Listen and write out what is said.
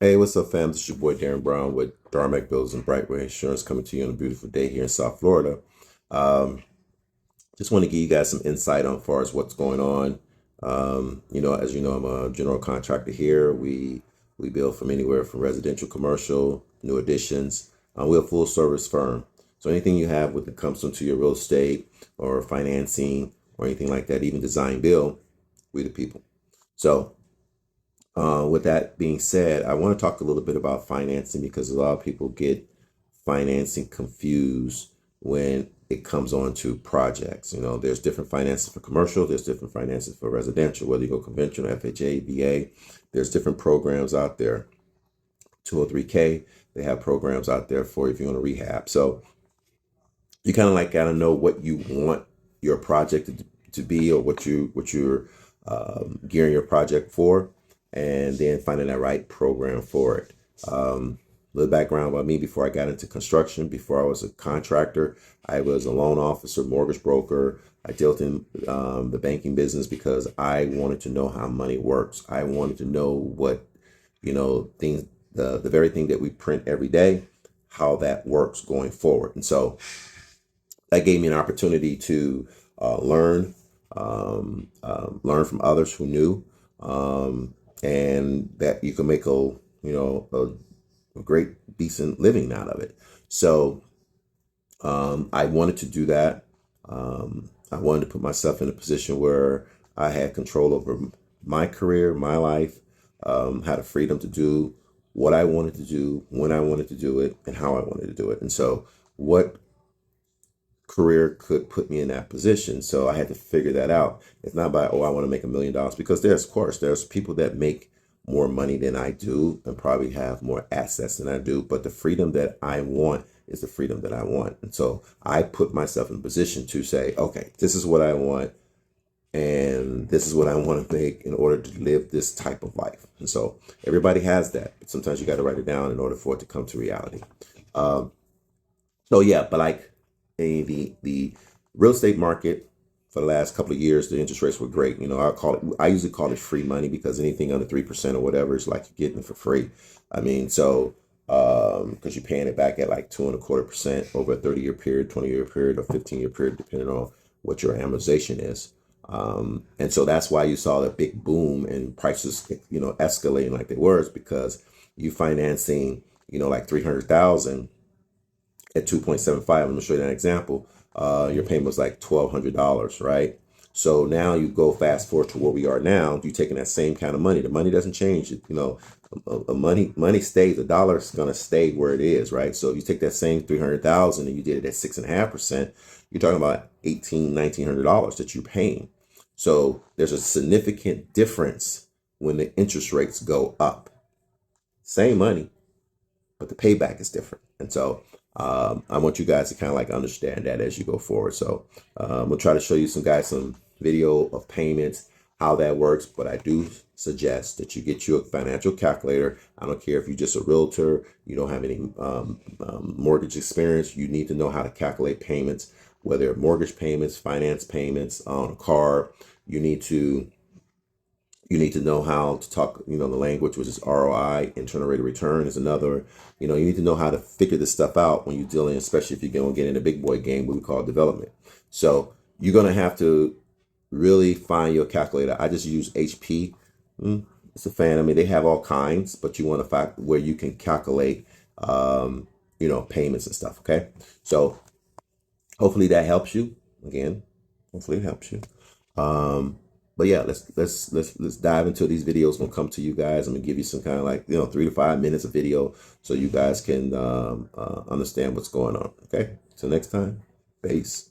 Hey, what's up, fam? This is your boy Darren Brown with Darmac Bills and Brightway Insurance coming to you on a beautiful day here in South Florida. Um, just want to give you guys some insight on far as what's going on. As you know, I'm a general contractor here. We build from anywhere from residential, commercial, new additions. We're a full service firm. So anything you have when it comes into your real estate or financing or anything like that, even design build, we the people. So with that being said, I want to talk a little bit about financing because a lot of people get financing confused when it comes on to projects. There's different finances for commercial, there's different finances for residential, whether you go conventional, FHA, VA, there's different programs out there. 203K, they have programs out there for if you want to rehab. So you kind of like got to know what you want your project to be, or what you're gearing your project for, and then finding that right program for it. A little background about me: before I got into construction, before I was a contractor, I was a loan officer, mortgage broker. I dealt in the banking business because I wanted to know how money works. I wanted to know what, things, the very thing that we print every day, how that works going forward. And so that gave me an opportunity to learn from others who knew, and that you can make a great, decent living out of it. So I wanted to do that. I wanted to put myself in a position where I had control over my career, my life, had a freedom to do what I wanted to do, when I wanted to do it, and how I wanted to do it. And so, what career could put me in that position? So I had to figure that out. It's not by, oh, I want to make $1 million, because there's people that make more money than I do and probably have more assets than I do. But the freedom that I want is the freedom that I want. And so I put myself in a position to say, okay, this is what I want, and this is what I want to make in order to live this type of life. And so everybody has that, but sometimes you got to write it down in order for it to come to reality. Um, so yeah, but like the real estate market for the last couple of years, the interest rates were great. I usually call it free money, because anything under 3% or whatever is like you're getting it for free. I mean, so because you're paying it back at like 2.25% over a 30-year period, 20-year period, or 15-year period, depending on what your amortization is. And so that's why you saw that big boom and prices, escalating like they were, is because you financing, like 300,000 at 2.75. I'm gonna show you an example. Your payment was like $1,200, right? So now you go fast forward to where we are now. You're taking that same kind of money. The money doesn't change. Money stays. The dollar is gonna stay where it is, right? So you take that same 300,000 and you did it at 6.5%. You're talking about $1,900 that you're paying. So there's a significant difference when the interest rates go up. Same money, but the payback is different. And so I want you guys to kind of like understand that as you go forward. So we'll try to show you some video of payments, how that works. But I do suggest that you get you a financial calculator. I don't care if you're just a realtor, you don't have any mortgage experience. You need to know how to calculate payments, whether mortgage payments, finance payments on a car. You need to know how to talk, the language, which is ROI, internal rate of return is another. You need to know how to figure this stuff out when you're dealing, especially if you're going to get in a big boy game, what we call development. So you're going to have to really find your calculator. I just use HP. It's a fan. I mean, they have all kinds, but you want to find where you can calculate, payments and stuff. Okay. So hopefully that helps you. Again, hopefully it helps you. But yeah, let's dive into these videos. Gonna come to you guys. I'm gonna give you some kind of like 3 to 5 minutes of video so you guys can understand what's going on. Okay. Till next time. Peace.